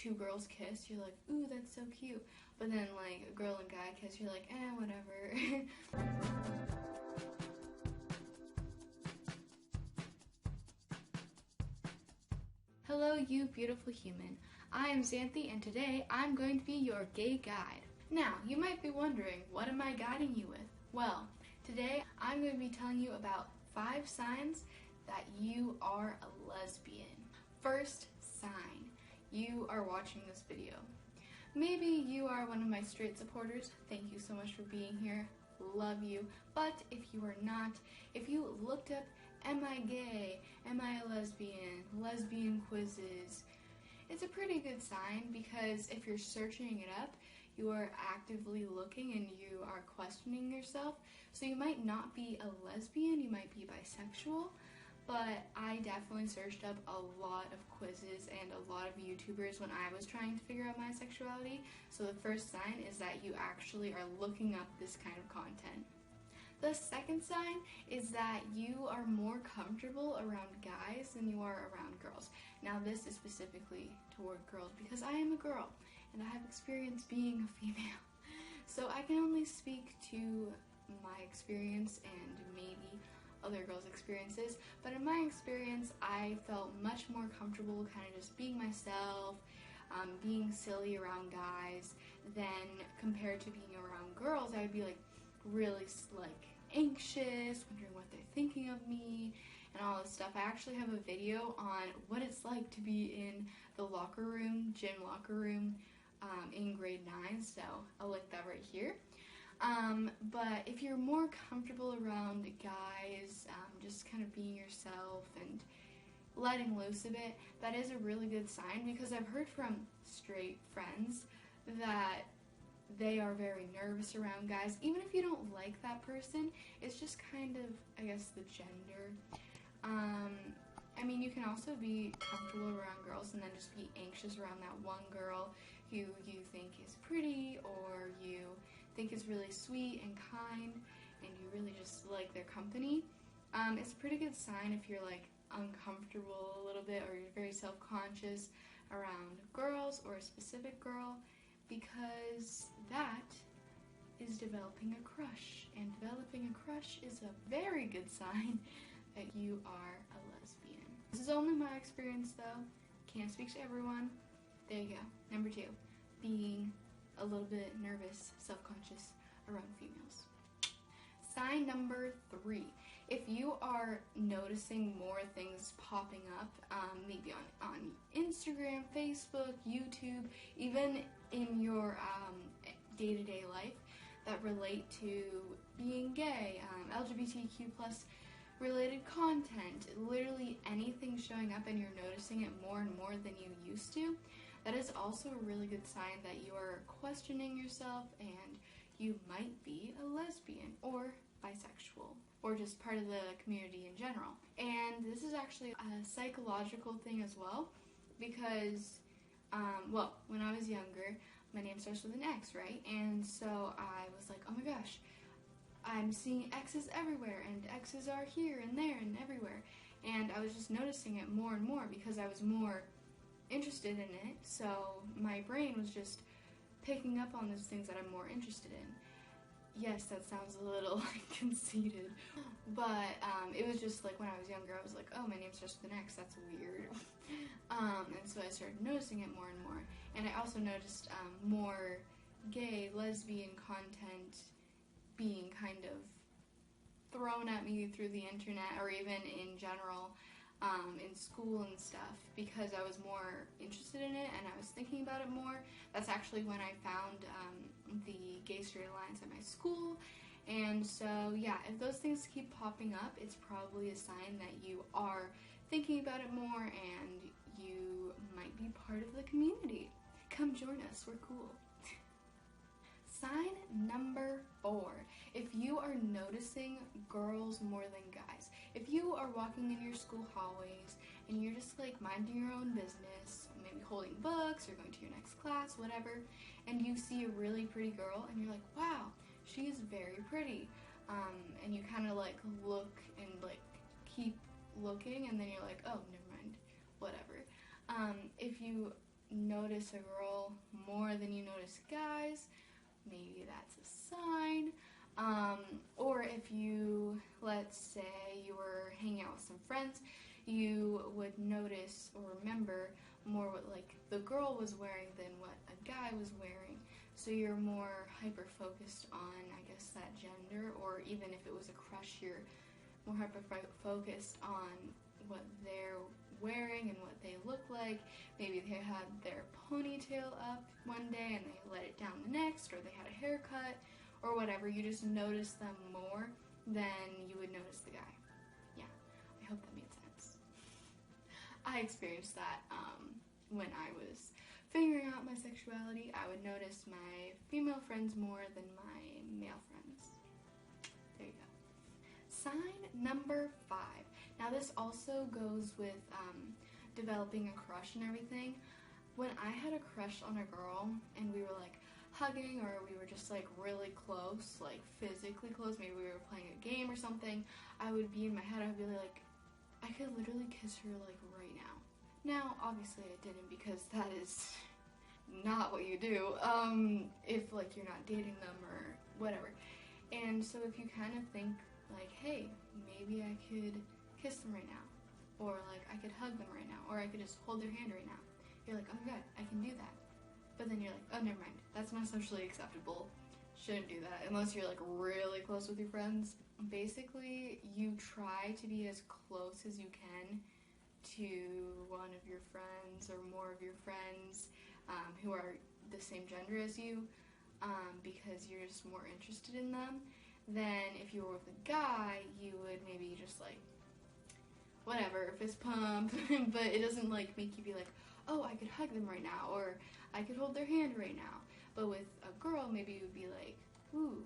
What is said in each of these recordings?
two girls kiss, you're like, ooh, that's so cute. But then like a girl and guy kiss, you're like, whatever. Hello, you beautiful human. I am Xanthe, and today I'm going to be your gay guide. Now, you might be wondering, what am I guiding you with? Well, today I'm going to be telling you about 5 signs that you are a lesbian. First sign, you are watching this video. Maybe you are one of my straight supporters. Thank you so much for being here. Love you. But if you are not, if you looked up, am I gay? Am I a lesbian? Lesbian quizzes. It's a pretty good sign, because if you're searching it up, you are actively looking and you are questioning yourself. So you might not be a lesbian, you might be bisexual. But I definitely searched up a lot of quizzes and a lot of YouTubers when I was trying to figure out my sexuality. So the first sign is that you actually are looking up this kind of content. The second sign is that you are more comfortable around guys than you are around girls. Now this is specifically toward girls because I am a girl and I have experience being a female. So I can only speak to my experience and maybe other girls' experiences, but in my experience I felt much more comfortable kind of just being myself, being silly around guys, than compared to being around girls. I would be like really like anxious, wondering what they're thinking of me and all this stuff. I actually have a video on what it's like to be in the locker room, gym locker room, in grade 9, so I'll link that right here. But if you're more comfortable around guys, just kind of being yourself and letting loose a bit, that is a really good sign, because I've heard from straight friends that they are very nervous around guys. Even if you don't like that person, it's just kind of, I guess, the gender. I mean, you can also be comfortable around girls and then just be anxious around that one girl who you think is pretty or you think is really sweet and kind and you really just like their company. It's a pretty good sign if you're like uncomfortable a little bit or you're very self-conscious around girls or a specific girl, because that is developing a crush, and developing a crush is a very good sign that you are a lesbian. This is only my experience though, can't speak to everyone. There you go. Number 2, being a little bit nervous, self-conscious around females. Sign number 3, if you are noticing more things popping up, maybe on Instagram, Facebook, YouTube, even in your day-to-day life that relate to being gay, LGBTQ plus related content, literally anything showing up and you're noticing it more and more than you used to, that is also a really good sign that you are questioning yourself and you might be a lesbian or bisexual or just part of the community in general. And this is actually a psychological thing as well, because well, when I was younger, my name starts with an X, right? And so I was like, oh my gosh, I'm seeing X's everywhere, and X's are here and there and everywhere. And I was just noticing it more and more because I was more interested in it. So my brain was just picking up on those things that I'm more interested in. Yes, that sounds a little like conceited, but it was just like when I was younger, I was like, oh, my name starts with an X, that's weird. And so I started noticing it more and more. And I also noticed more gay, lesbian content being kind of thrown at me through the internet or even in general in school and stuff, because I was more interested in it and I was thinking about it more. That's actually when I found the Gay Straight Alliance at my school. And so yeah, if those things keep popping up, it's probably a sign that you are thinking about it more and you might be part of the community. Come join us, we're cool. Sign number 4, if you are noticing girls more than guys. If you are walking in your school hallways and you're just like minding your own business, maybe holding books or going to your next class, whatever, and you see a really pretty girl and you're like, wow, she is very pretty, and you kind of like look and like keep looking and then you're like, oh, never mind, whatever. If you notice a girl more than you notice guys, maybe that's a sign. Or if you, let's say you were hanging out with some friends, you would notice or remember more what like the girl was wearing than what a guy was wearing. So you're more hyper-focused on, I guess, that gender, or even if it was a crush, you're more hyper-focused on what they're wearing and what they look like. Maybe they had their ponytail up one day and they let it down the next, or they had a haircut, or whatever. You just notice them more than you would notice the guy. Yeah, I hope that made sense. I experienced that when I was figuring out my sexuality. I would notice my female friends more than my male friends. There you go. Sign number 5. Now this also goes with developing a crush and everything. When I had a crush on a girl and we were like hugging, or we were just like really close, like physically close, maybe we were playing a game or something, I would be in my head, I would be like, I could literally kiss her like right now. Now obviously I didn't, because that is not what you do if like you're not dating them or whatever. And so if you kind of think like, hey, maybe I could kiss them right now, or like I could hug them right now, or I could just hold their hand right now, you're like, oh my god, I can do that. But then you're like, oh, never mind, that's not socially acceptable, shouldn't do that unless you're like really close with your friends. Basically, you try to be as close as you can to one of your friends or more of your friends who are the same gender as you, because you're just more interested in them than if you were with a guy. You would maybe just like, whatever, fist pump, but it doesn't like make you be like, oh, I could hug them right now, or I could hold their hand right now. But with a girl, maybe you would be like, ooh,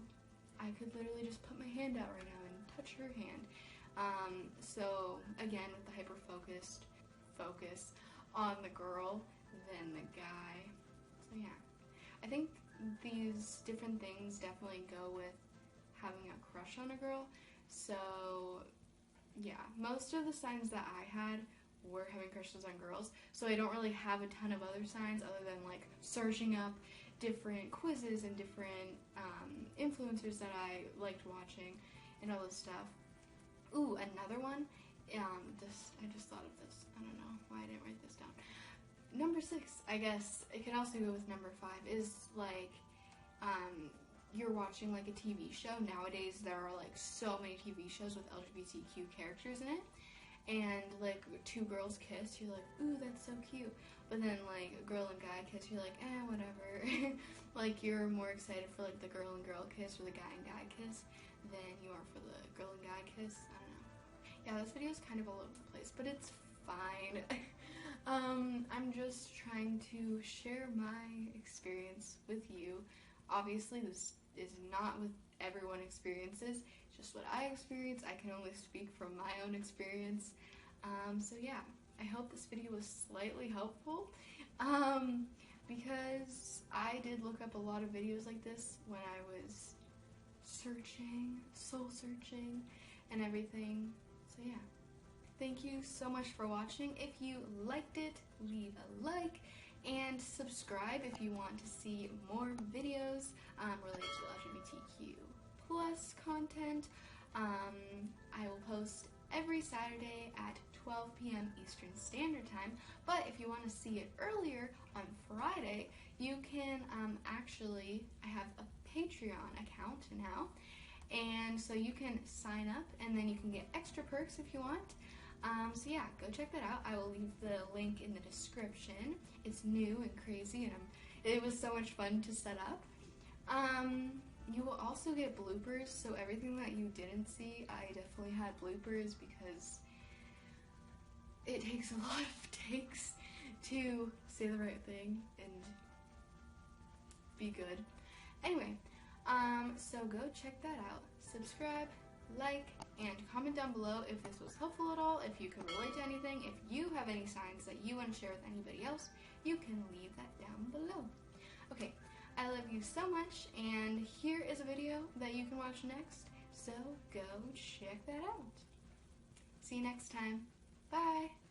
I could literally just put my hand out right now and touch her hand. So again, with the hyper-focused focus on the girl than the guy. So yeah, I think these different things definitely go with having a crush on a girl. So yeah, most of the signs that I had were having crushes on girls, so I don't really have a ton of other signs other than like searching up different quizzes and different influencers that I liked watching and all this stuff. Ooh, another one, I just thought of this, I don't know why I didn't write this down. Number 6, I guess, it can also go with number 5, is like, you're watching like a TV show. Nowadays there are like so many TV shows with LGBTQ characters in it, and like 2 girls kiss, you're like, ooh, that's so cute. But then like a girl and guy kiss, you're like, whatever. Like you're more excited for like the girl and girl kiss or the guy and guy kiss than you are for the girl and guy kiss. I don't know. Yeah, this video is kind of all over the place, but it's fine. I'm just trying to share my experience with you. Obviously this is not what everyone experiences, it's just what I experience. I can only speak from my own experience. So yeah, I hope this video was slightly helpful, because I did look up a lot of videos like this when I was searching, soul searching, and everything. So yeah, thank you so much for watching. If you liked it, leave a like, and subscribe if you want to see more videos related to LGBTQ plus content. I will post every Saturday at 12 p.m. Eastern Standard Time, but if you want to see it earlier on Friday, you can actually, I have a Patreon account now, and so you can sign up and then you can get extra perks if you want. So yeah, go check that out. I will leave the link in the description. It's new and crazy, and it was so much fun to set up. You will also get bloopers, so everything that you didn't see, I definitely had bloopers because it takes a lot of takes to say the right thing and be good. Anyway, so go check that out. Subscribe, like, and comment down below if this was helpful at all, if you could relate to anything. If you have any signs that you want to share with anybody else, you can leave that down below. Okay, I love you so much, and here is a video that you can watch next, so go check that out. See you next time. Bye!